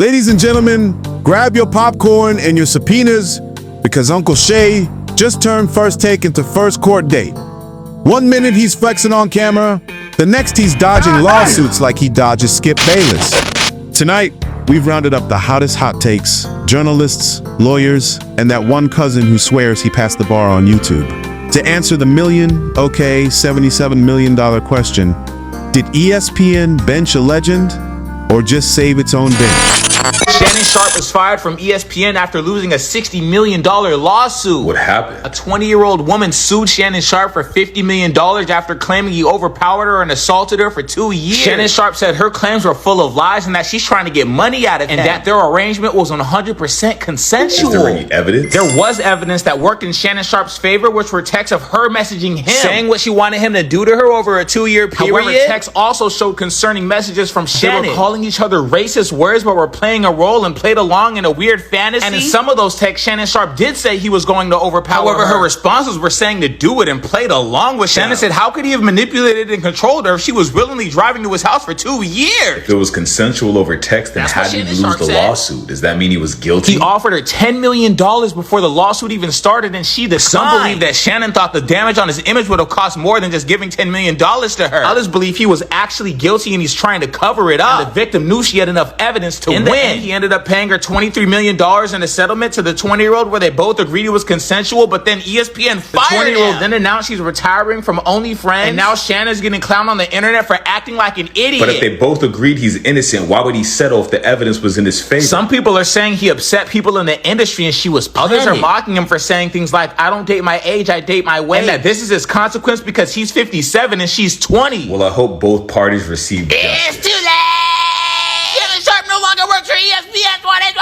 Ladies and gentlemen, grab your popcorn and your subpoenas because Uncle Shay just turned First Take into First Court Date. 1 minute he's flexing on camera, the next he's dodging lawsuits like he dodges Skip Bayless. Tonight, we've rounded up the hottest hot takes, journalists, lawyers, and that one cousin who swears he passed the bar on YouTube. To answer the $77 million question, did ESPN bench a legend or just save its own bench? Shannon Sharpe was fired from ESPN after losing a $60 million lawsuit. What happened? A 20-year-old woman sued Shannon Sharpe for $50 million after claiming he overpowered her and assaulted her for 2 years. Shannon Sharpe said her claims were full of lies and that she's trying to get money out of him, and that their arrangement was 100% consensual. Is there any evidence? There was evidence that worked in Shannon Sharpe's favor, which were texts of her messaging him, saying what she wanted him to do to her over a 2-year period. However, texts also showed concerning messages from Shannon. They were calling each other racist words, but were playing a role and played along in a weird fantasy. And in some of those texts, Shannon Sharpe did say he was going to overpower her. Her responses were saying to do it and played along with Shannon. Said, how could he have manipulated and controlled her if she was willingly driving to his house for 2 years? If it was consensual over text, then how did he lose the lawsuit? Does that mean he was guilty? He offered her $10 million before the lawsuit even started, and she declined. Some believe that Shannon thought the damage on his image would have cost more than just giving $10 million to her. Others believe he was actually guilty and he's trying to cover it up. And the victim knew she had enough evidence to win. In the end, he ended up paying her $23 million in a settlement to the 20-year-old where they both agreed it was consensual, but then ESPN fired him. The 20-year-old then announced she's retiring from OnlyFriends, and now Shannon's getting clowned on the internet for acting like an idiot. But if they both agreed he's innocent, why would he settle if the evidence was in his favor? Some people are saying he upset people in the industry and she was planning. Others are mocking him for saying things like, I don't date my age, I date my weight, and that this is his consequence because he's 57 and she's 20. Well, I hope both parties receive justice. It's too late! Shannon Sharpe no longer works for ESPN 2025!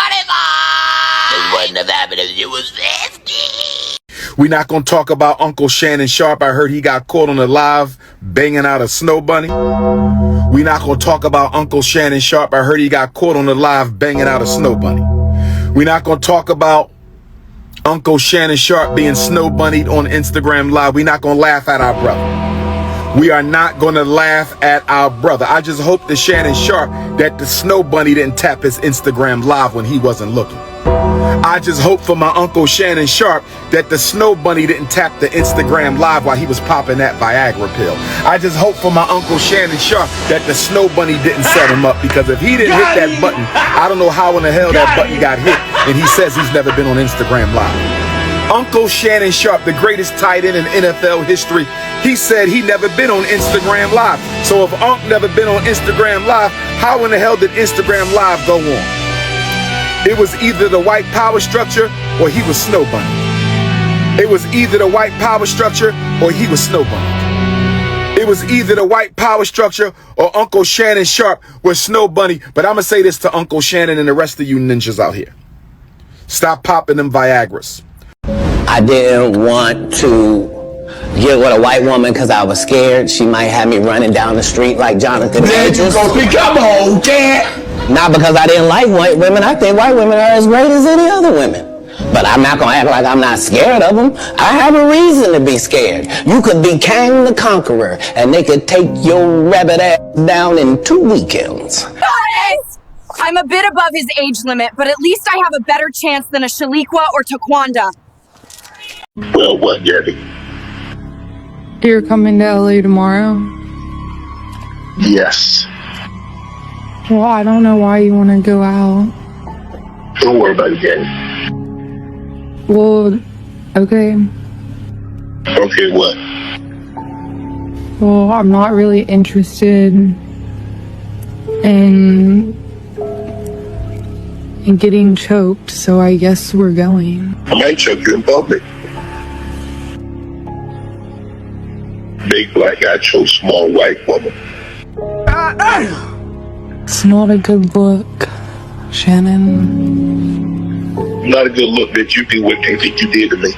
This wouldn't have happened if you was 50. We're not going to talk about Uncle Shannon Sharpe. I heard he got caught on the live banging out a snow bunny. We're not going to talk about Uncle Shannon Sharpe. I heard he got caught on the live banging out a snow bunny. We're not going to talk about Uncle Shannon Sharpe being snow bunnied on Instagram Live. We're not going to laugh at our brother. We are not going to laugh at our brother. I just hope that Shannon Sharpe, that the snow bunny didn't tap his Instagram Live when he wasn't looking. I just hope for my Uncle Shannon Sharpe that the snow bunny didn't tap the Instagram Live while he was popping that Viagra pill. I just hope for my Uncle Shannon Sharpe that the snow bunny didn't set him up, because if he didn't hit that button, I don't know how in the hell that button got hit, and he says he's never been on Instagram Live. Uncle Shannon Sharpe, the greatest tight end in NFL history, he said he never been on Instagram Live. So if Unc never been on Instagram Live, how in the hell did Instagram Live go on? It was either the white power structure or he was snow bunny. It was either the white power structure or he was snow bunny. It was either the white power structure or Uncle Shannon Sharpe was snow bunny. But I'm going to say this to Uncle Shannon and the rest of you ninjas out here. Stop popping them Viagras. I didn't want to get with a white woman because I was scared she might have me running down the street like Jonathan Majors. Come on, Dad. Not because I didn't like white women. I think white women are as great as any other women. But I'm not going to act like I'm not scared of them. I have a reason to be scared. You could be Kang the Conqueror, and they could take your rabbit ass down in 2 weekends. Guys! I'm a bit above his age limit, but at least I have a better chance than a Shaliqua or Taquanda. Well, what, Gabby? You're coming to LA tomorrow? Yes. Well, I don't know why you want to go out. Don't worry about it, Gabby. Well, okay. Okay, what? Well, I'm not really interested in getting choked, so I guess we're going. I might choke you in public. Big black guy chose small white woman. It's not a good look, Shannon. Not a good look that you did what they think you did to me.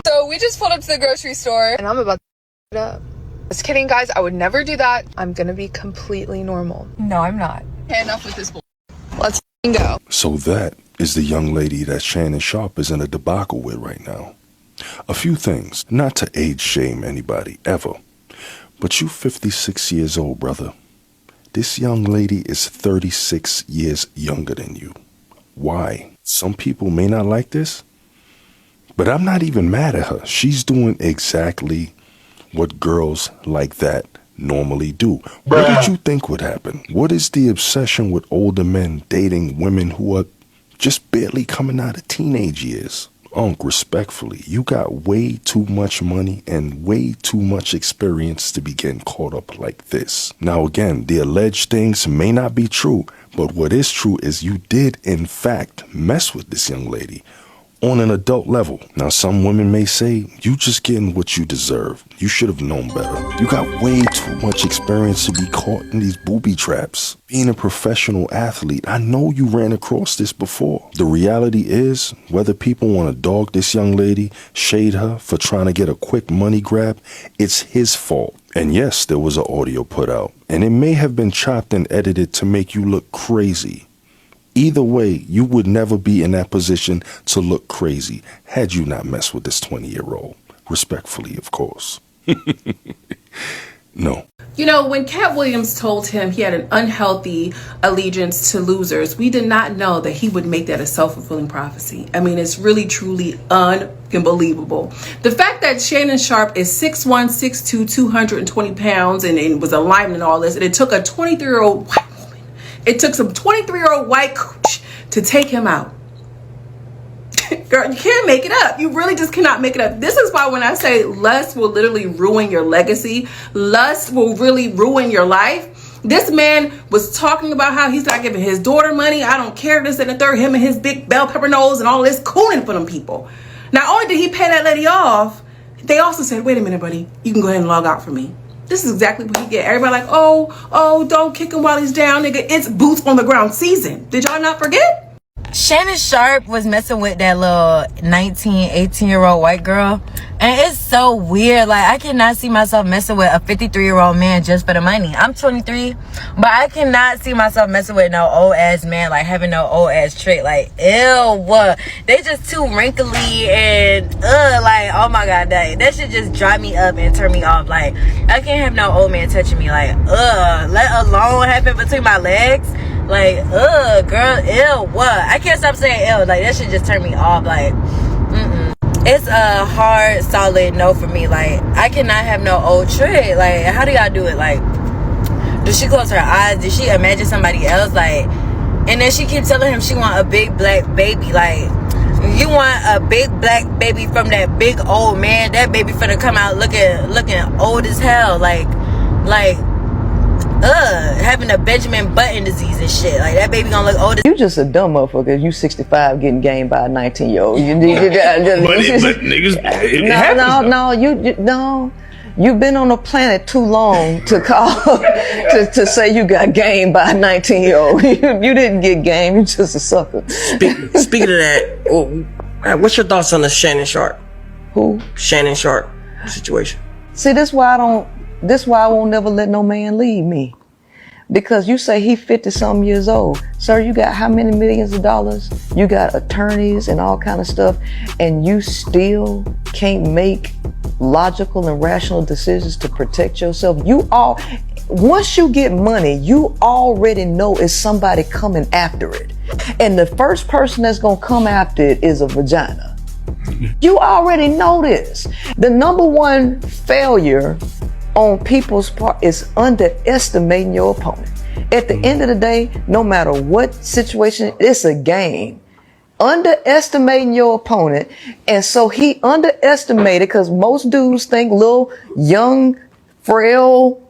So we just pulled up to the grocery store and I'm about to up. Just kidding, guys. I would never do that. I'm gonna be completely normal. No, I'm not. Okay, enough with this bull. Let's go. So that is the young lady that Shannon Sharpe is in a debacle with right now. A few things, not to age shame anybody, ever. But you 56 years old, brother. This young lady is 36 years younger than you. Why? Some people may not like this, but I'm not even mad at her. She's doing exactly what girls like that normally do. What did you think would happen? What is the obsession with older men dating women who are just barely coming out of teenage years? Unc, respectfully, you got way too much money and way too much experience to be getting caught up like this. Now again, the alleged things may not be true, but what is true is you did in fact mess with this young lady on an adult level. Now some women may say, you just getting what you deserve. You should have known better. You got way too much experience to be caught in these booby traps. Being a professional athlete, I know you ran across this before. The reality is, whether people want to dog this young lady, shade her for trying to get a quick money grab, it's his fault. And yes, there was an audio put out, and it may have been chopped and edited to make you look crazy. Either way, you would never be in that position to look crazy had you not messed with this 20-year-old. Respectfully, of course. No. You know, when Cat Williams told him he had an unhealthy allegiance to losers, we did not know that he would make that a self-fulfilling prophecy. I mean, it's really, truly unbelievable. The fact that Shannon Sharpe is 6'1", 6'2", 220 pounds, and was a lineman and all this, and it took a 23-year-old white woman, it took some 23-year-old white coach to take him out. Girl, you can't make it up. You really just cannot make it up. This is why when I say lust will literally ruin your legacy, lust will really ruin your life. This man was talking about how he's not giving his daughter money. I don't care, this and the third, him and his big bell pepper nose and all this cooning for them people. Not only did he pay that lady off, they also said, wait a minute, buddy, you can go ahead and log out for me. This is exactly what he get. Everybody like, oh, don't kick him while he's down, nigga. It's boots on the ground season. Did y'all not forget? Shannon Sharpe was messing with that little 18-year-old white girl, and it's so weird. Like, I cannot see myself messing with a 53-year-old man just for the money. I'm 23, but I cannot see myself messing with no old ass man, like having no old ass trick. Like, ew, what? They just too wrinkly and like, oh my god, that should just dry me up and turn me off. Like, I can't have no old man touching me. Like, let alone happen between my legs. Like, girl, ew, what? I can't stop saying ew. Like, that shit just turn me off. Like, it's a hard, solid no for me. Like, I cannot have no old trick. Like, how do y'all do it? Like, does she close her eyes? Did she imagine somebody else? Like, and then she keeps telling him she want a big black baby. Like, you want a big black baby from that big old man? That baby finna come out looking old as hell. Like, having a Benjamin Button disease and shit. Like, that baby gonna look old as... You just a dumb motherfucker. You 65 getting gamed by a 19-year-old. No. You've been on the planet too long to call to say you got gamed by a 19-year-old. You didn't get gamed. You just a sucker. Speaking of that, what's your thoughts on the Shannon Sharpe? Who? Shannon Sharpe situation. See, this why I won't never let no man leave me. Because you say he 50-something years old. Sir, you got how many millions of dollars? You got attorneys and all kind of stuff, and you still can't make logical and rational decisions to protect yourself. Once you get money, you already know it's somebody coming after it. And the first person that's gonna come after it is a vagina. You already know this. The number one failure on people's part is underestimating your opponent. At the end of the day, no matter what situation, it's a game. Underestimating your opponent, and so he underestimated, because most dudes think little young frail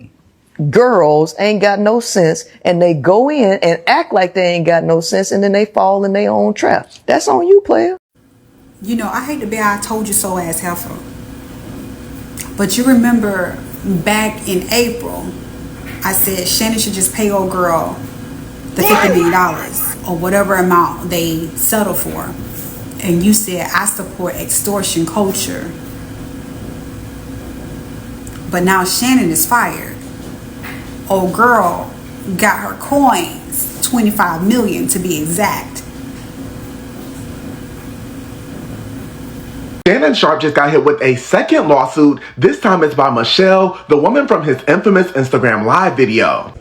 girls ain't got no sense, and they go in and act like they ain't got no sense, and then they fall in their own trap. That's on you, player. You know, I hate to be I told you so ass heifer, but you remember back in April, I said Shannon should just pay old girl the $50 million or whatever amount they settle for. And you said I support extortion culture. But now Shannon is fired. Old girl got her coins, 25 million to be exact. Shannon Sharpe just got hit with a second lawsuit. This time it's by Michelle, the woman from his infamous Instagram Live video.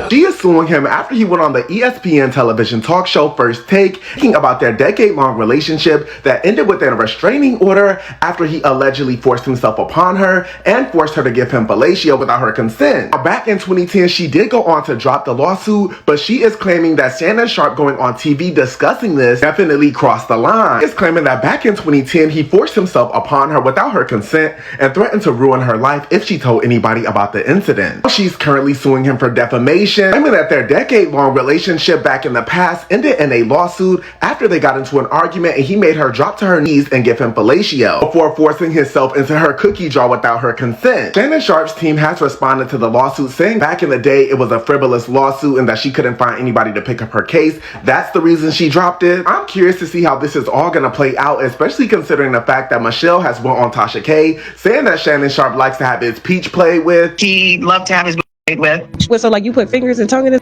She is suing him after he went on the ESPN television talk show First Take, talking about their decade-long relationship that ended with a restraining order after he allegedly forced himself upon her and forced her to give him fellatio without her consent. Now, back in 2010, she did go on to drop the lawsuit, but she is claiming that Shannon Sharpe going on TV discussing this definitely crossed the line. She is claiming that back in 2010, he forced himself upon her without her consent and threatened to ruin her life if she told anybody about the incident. Now, she's currently suing him for defamation, claiming that their decade-long relationship back in the past ended in a lawsuit after they got into an argument and he made her drop to her knees and give him fellatio before forcing himself into her cookie jar without her consent. Shannon Sharpe's team has responded to the lawsuit, saying back in the day it was a frivolous lawsuit and that she couldn't find anybody to pick up her case. That's the reason she dropped it. I'm curious to see how this is all gonna play out, especially considering the fact that Michelle has went on Tasha K saying that Shannon Sharpe likes to have his peach played with. He loved to have his played with. So like you put fingers and tongue in his...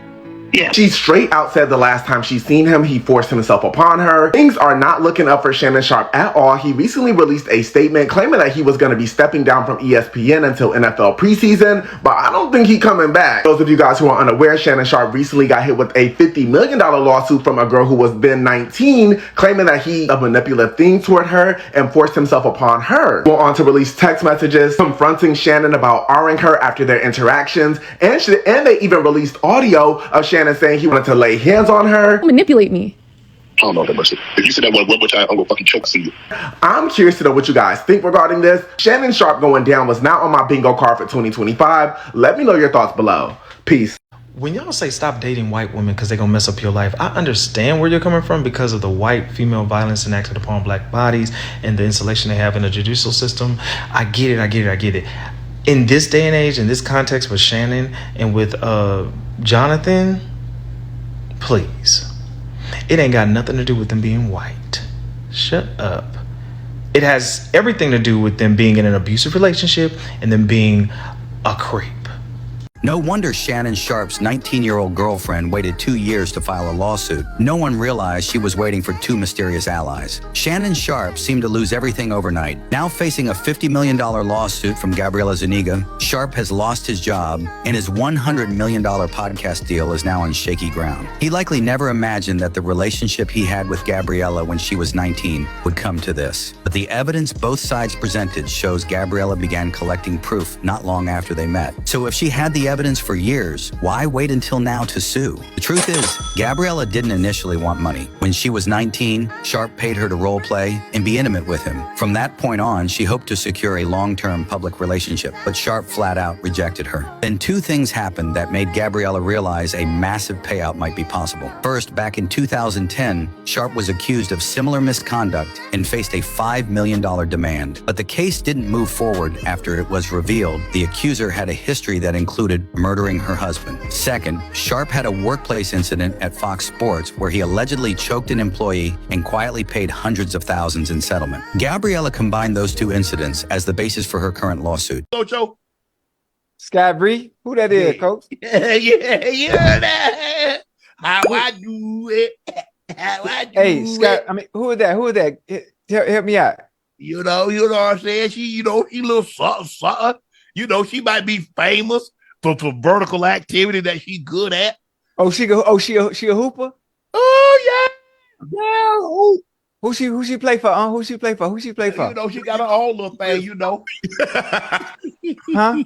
Yeah. She straight out said the last time she seen him, he forced himself upon her. Things are not looking up for Shannon Sharpe at all. He recently released a statement claiming that he was going to be stepping down from ESPN until NFL preseason, but I don't think he's coming back. Those of you guys who are unaware, Shannon Sharpe recently got hit with a $50 million lawsuit from a girl who was then 19, claiming that he a manipulative thing toward her and forced himself upon her. Went on to release text messages confronting Shannon about R-ing her after their interactions, and they even released audio of Shannon saying he wanted to lay hands on her. Manipulate me. I don't know that much. If you said that one more time, I'm gonna fucking choke you. I'm curious to know what you guys think regarding this. Shannon Sharpe going down was not on my bingo card for 2025. Let me know your thoughts below. Peace. When y'all say stop dating white women because they're going to mess up your life, I understand where you're coming from because of the white female violence enacted upon black bodies and the insulation they have in the judicial system. I get it. In this day and age, in this context with Shannon and with Jonathan, please. It ain't got nothing to do with them being white. Shut up. It has everything to do with them being in an abusive relationship and them being a creep. No wonder Shannon Sharpe's 19-year-old girlfriend waited 2 years to file a lawsuit. No one realized she was waiting for two mysterious allies. Shannon Sharpe seemed to lose everything overnight. Now facing a $50 million lawsuit from Gabriela Zuniga, Sharpe has lost his job, and his $100 million podcast deal is now on shaky ground. He likely never imagined that the relationship he had with Gabriela when she was 19 would come to this. But the evidence both sides presented shows Gabriela began collecting proof not long after they met. So if she had the evidence for years, why wait until now to sue? The truth is, Gabriela didn't initially want money. When she was 19, Sharpe paid her to role play and be intimate with him. From that point on, she hoped to secure a long-term public relationship, but Sharpe flat out rejected her. Then two things happened that made Gabriela realize a massive payout might be possible. First, back in 2010, Sharpe was accused of similar misconduct and faced a $5 million demand. But the case didn't move forward after it was revealed the accuser had a history that included murdering her husband. Second, Sharpe had a workplace incident at Fox Sports where he allegedly choked an employee and quietly paid hundreds of thousands in settlement. Gabriela combined those two incidents as the basis for her current lawsuit. Coach, Sky Bree, who that is, Coach? Yeah. How I do it. How I do Hey, it. Sky, I mean, who is that? Who is that? Help me out. You know what I'm saying? She little something. She might be famous for vertical activity that she good at. She a hooper? Oh yeah. Who she play for? Who she play for? She got her own little thing, Huh?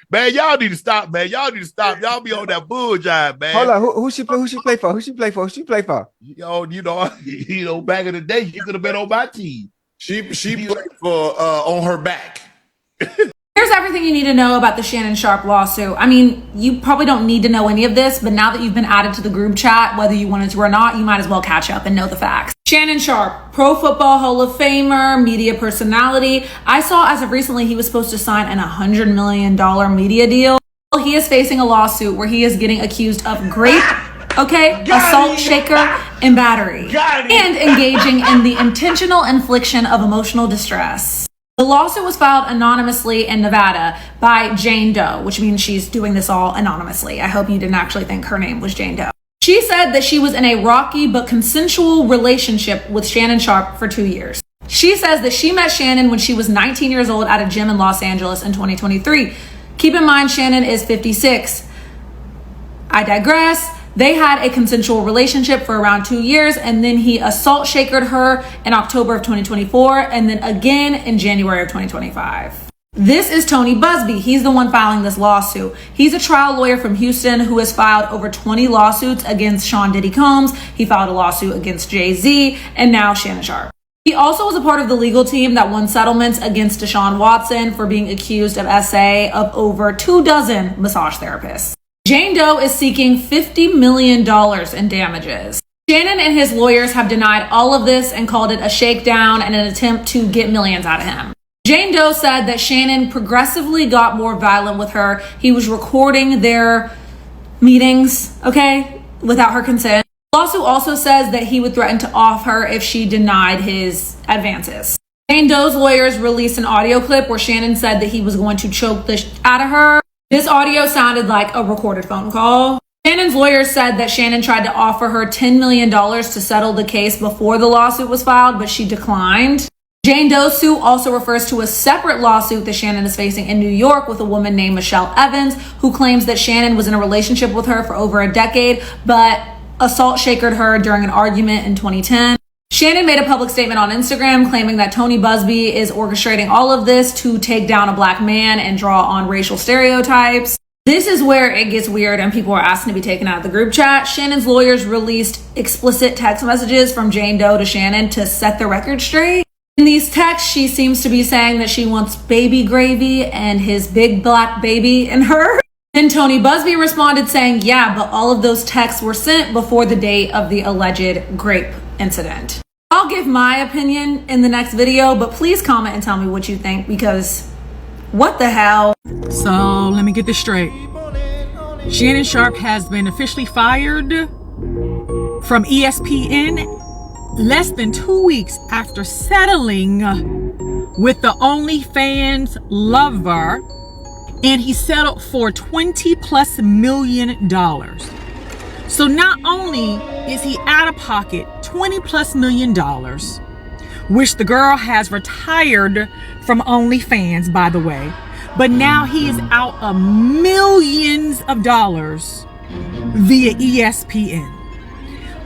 Man, y'all need to stop, man. Y'all be on that bull jive, man. Hold on. Who she play for? Back in the day, she could have been on my team. She played for on her back. Here's everything you need to know about the Shannon Sharpe lawsuit. I mean, you probably don't need to know any of this, but now that you've been added to the group chat, whether you wanted to or not, you might as well catch up and know the facts. Shannon Sharpe, Pro Football Hall of Famer, media personality. I saw as of recently he was supposed to sign an $100 million media deal. He is facing a lawsuit where he is getting accused of assault, shaker, and battery, and engaging in the intentional infliction of emotional distress. The lawsuit was filed anonymously in Nevada by Jane Doe, which means she's doing this all anonymously. I hope you didn't actually think her name was Jane Doe. She said that she was in a rocky but consensual relationship with Shannon Sharpe for 2 years. She says that she met Shannon when she was 19 years old at a gym in Los Angeles in 2023. Keep in mind, Shannon is 56. I digress. They had a consensual relationship for around 2 years, and then he assault shakered her in October of 2024, and then again in January of 2025. This is Tony Busby. He's the one filing this lawsuit. He's a trial lawyer from Houston who has filed over 20 lawsuits against Sean Diddy Combs. He filed a lawsuit against Jay-Z and now Shannon Sharpe. He also was a part of the legal team that won settlements against Deshaun Watson for being accused of SA of over 24 massage therapists. Jane Doe is seeking $50 million in damages. Shannon and his lawyers have denied all of this and called it a shakedown and an attempt to get millions out of him. Jane Doe said that Shannon progressively got more violent with her. He was recording their meetings, okay, without her consent. The lawsuit also says that he would threaten to off her if she denied his advances. Jane Doe's lawyers released an audio clip where Shannon said that he was going to choke the shit out of her. This audio sounded like a recorded phone call. Shannon's lawyers said that Shannon tried to offer her $10 million to settle the case before the lawsuit was filed, but she declined. Jane Doe's suit also refers to a separate lawsuit that Shannon is facing in New York with a woman named Michelle Evans, who claims that Shannon was in a relationship with her for over a decade, but assault shakered her during an argument in 2010. Shannon made a public statement on Instagram claiming that Tony Busby is orchestrating all of this to take down a black man and draw on racial stereotypes. This is where it gets weird and people are asking to be taken out of the group chat. Shannon's lawyers released explicit text messages from Jane Doe to Shannon to set the record straight. In these texts, she seems to be saying that she wants baby gravy and his big black baby in her. Then Tony Busby responded saying, yeah, but all of those texts were sent before the date of the alleged grape incident. I'll give my opinion in the next video, but please comment and tell me what you think, because what the hell? So let me get this straight. Shannon Sharpe has been officially fired from ESPN less than 2 weeks after settling with the OnlyFans lover, and he settled for $20+ million. So not only is he out of pocket $20+ million, which the girl has retired from OnlyFans, by the way, but now he is out of millions of dollars via ESPN,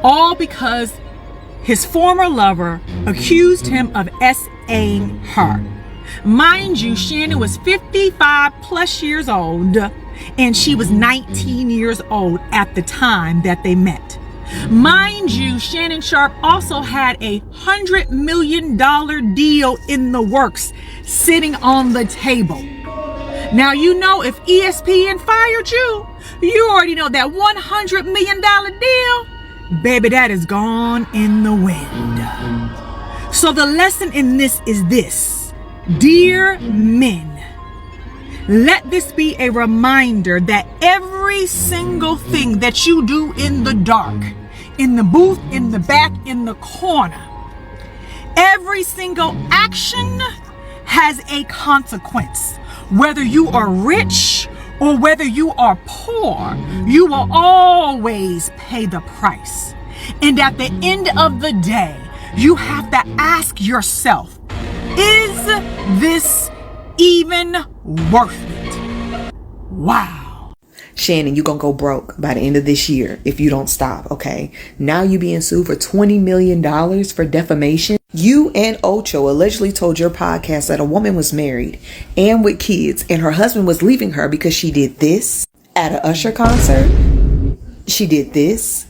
all because his former lover accused him of SAing her. Mind you, Shannon was 55+ years old and she was 19 years old at the time that they met. Mind you, Shannon Sharpe also had a $100 million deal in the works sitting on the table. Now, you know, if ESPN fired you, you already know that $100 million deal, baby, that is gone in the wind. So the lesson in this is this: dear men, let this be a reminder that every single thing that you do in the dark, in the booth, in the back, in the corner, every single action has a consequence. Whether you are rich or whether you are poor, you will always pay the price. And at the end of the day, you have to ask yourself, is this even worth it? Wow. Shannon, you gonna go broke by the end of this year if you don't stop, okay? Now you being sued for $20 million for defamation. You and Ocho allegedly told your podcast that a woman was married and with kids and her husband was leaving her because she did this at an Usher concert. She did this.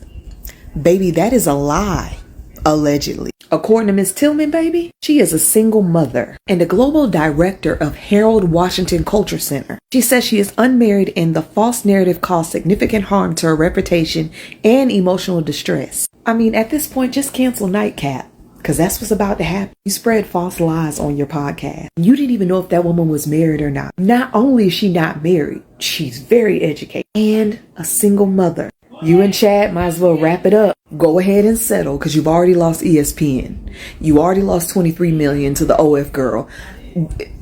Baby, that is a lie. Allegedly. According to Miss Tillman, baby, she is a single mother and a global director of Harold Washington Culture Center. She says she is unmarried and the false narrative caused significant harm to her reputation and emotional distress. I mean, at this point, just cancel Nightcap, because that's what's about to happen. You spread false lies on your podcast. You didn't even know if that woman was married or not. Not only is she not married, she's very educated and a single mother. You and Chad might as well wrap it up. Go ahead and settle, because you've already lost ESPN. You already lost $23 million to the OF girl.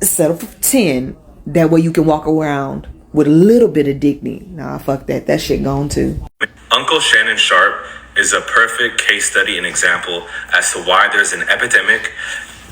Settle for 10. That way you can walk around with a little bit of dignity. Nah, fuck that. That shit gone too. Uncle Uncle Shannon Sharpe is a perfect case study and example as to why there's an epidemic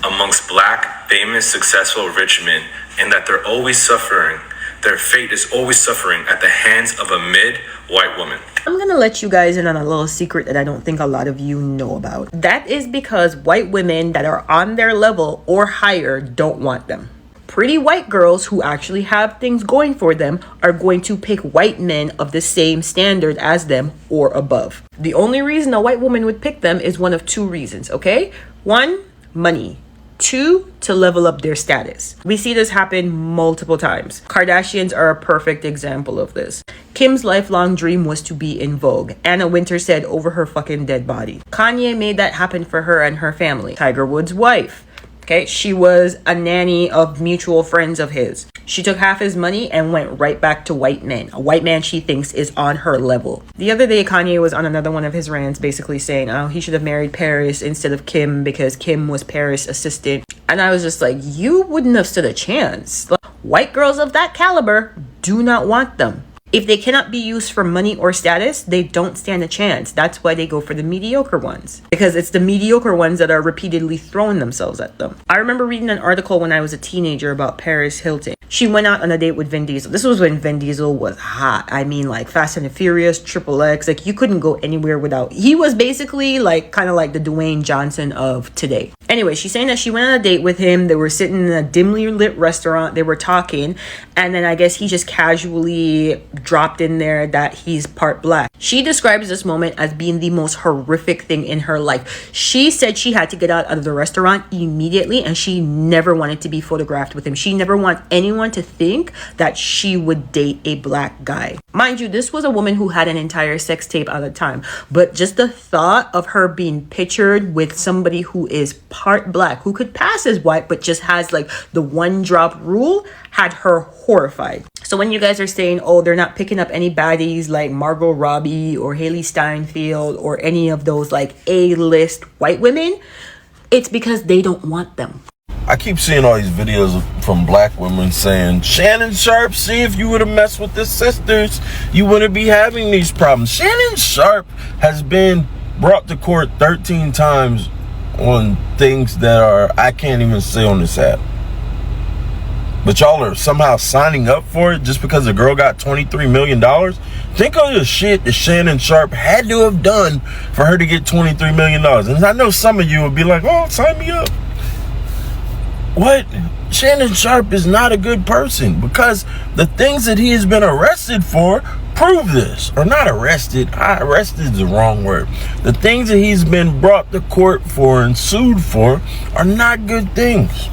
amongst black, famous, successful, rich men, and that they're always suffering. Their fate is always suffering at the hands of a mid-white woman. I'm gonna let you guys in on a little secret that I don't think a lot of you know about. That is because white women that are on their level or higher don't want them. Pretty white girls who actually have things going for them are going to pick white men of the same standard as them or above. The only reason a white woman would pick them is one of two reasons, okay? One, money. Two, to level up their status. We see this happen multiple times. Kardashians are a perfect example of this. Kim's lifelong dream was to be in Vogue. Anna Wintour said over her fucking dead body. Kanye made that happen for her and her family. Tiger Woods' wife. Okay, she was a nanny of mutual friends of his. She took half his money and went right back to white men. A white man she thinks is on her level. The other day, Kanye was on another one of his rants basically saying, oh, he should have married Paris instead of Kim because Kim was Paris' assistant. And I was just like, you wouldn't have stood a chance. Like, white girls of that caliber do not want them. If they cannot be used for money or status, they don't stand a chance. That's why they go for the mediocre ones. Because it's the mediocre ones that are repeatedly throwing themselves at them. I remember reading an article when I was a teenager about Paris Hilton. She went out on a date with Vin Diesel. This was when Vin Diesel was hot. I mean, like Fast and the Furious, Triple X. Like, you couldn't go anywhere without. He was basically like kind of like the Dwayne Johnson of today. Anyway, she's saying that she went on a date with him. They were sitting in a dimly lit restaurant. They were talking. And then I guess he just casually dropped in there that he's part black. She describes this moment as being the most horrific thing in her life. She said she had to get out of the restaurant immediately and she never wanted to be photographed with him. She never wanted anyone to think that she would date a black guy. Mind you, this was a woman who had an entire sex tape at the time, but just the thought of her being pictured with somebody who is part black, who could pass as white, but just has like the one drop rule, had her horrified. So when you guys are saying, oh, they're not picking up any baddies like Margot Robbie or Haley Steinfeld or any of those like A-list white women, it's because they don't want them. I keep seeing all these videos from black women saying, Shannon Sharpe, see, if you would have messed with the sisters, you wouldn't be having these problems. Shannon Sharpe has been brought to court 13 times on things that are, I can't even say on this app. But y'all are somehow signing up for it just because the girl got $23 million? Think of the shit that Shannon Sharpe had to have done for her to get $23 million. And I know some of you would be like, oh, sign me up. What? Shannon Sharpe is not a good person because the things that he has been arrested for prove this. Or not arrested. Arrested is the wrong word. The things that he's been brought to court for and sued for are not good things.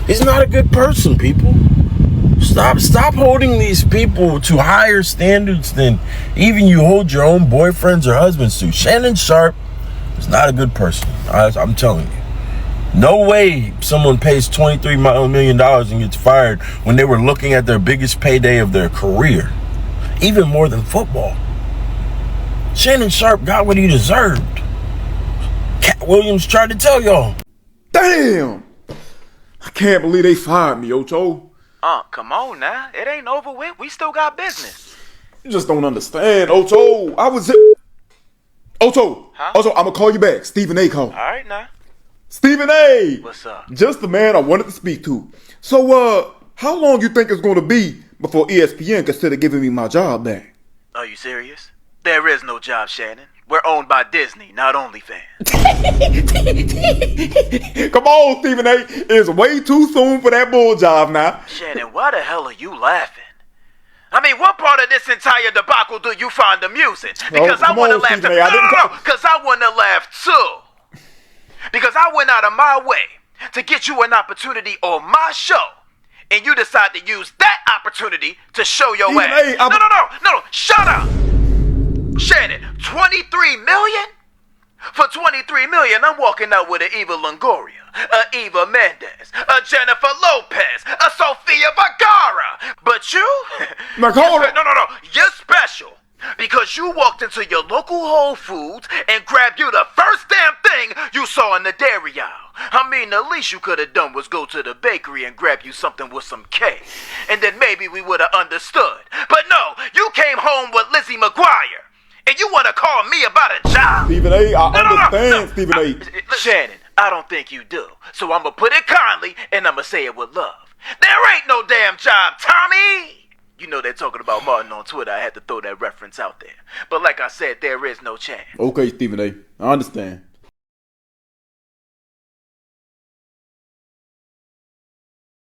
He's not a good person, people. Stop holding these people to higher standards than even you hold your own boyfriends or husbands to. Shannon Sharpe is not a good person. I'm telling you. No way someone pays $23 million and gets fired when they were looking at their biggest payday of their career. Even more than football. Shannon Sharpe got what he deserved. Cat Williams tried to tell y'all. Damn! I can't believe they fired me, Ocho. Come on now. It ain't over with. We still got business. You just don't understand, Ocho. Ocho, I'm gonna call you back. Stephen A. called. All right now. Stephen A. What's up? Just the man I wanted to speak to. So, how long you think it's gonna be before ESPN consider giving me my job back? Are you serious? There is no job, Shannon. We're owned by Disney, not OnlyFans. Come on, Stephen A. It's way too soon for that bull job now. Shannon, why the hell are you laughing? I mean, what part of this entire debacle do you find amusing? Because I want to laugh too. No, because I want to laugh too. Because I went out of my way to get you an opportunity on my show, and you decide to use that opportunity to show your ass. No, shut up! Shannon, 23 million? For 23 million, I'm walking out with an Eva Longoria, a Eva Mendes, a Jennifer Lopez, a Sofia Vergara. But you? No, you're special. Because you walked into your local Whole Foods and grabbed you the first damn thing you saw in the dairy aisle. I mean, the least you could have done was go to the bakery and grab you something with some cake. And then maybe we would have understood. But no, you came home with Lizzie McGuire. call me about a job? Stephen A., I understand, Stephen A. Shannon, I don't think you do. So I'm gonna put it kindly and I'm gonna say it with love. There ain't no damn job, Tommy! You know they're talking about Martin on Twitter. I had to throw that reference out there. But like I said, there is no chance. Okay, Stephen A., I understand.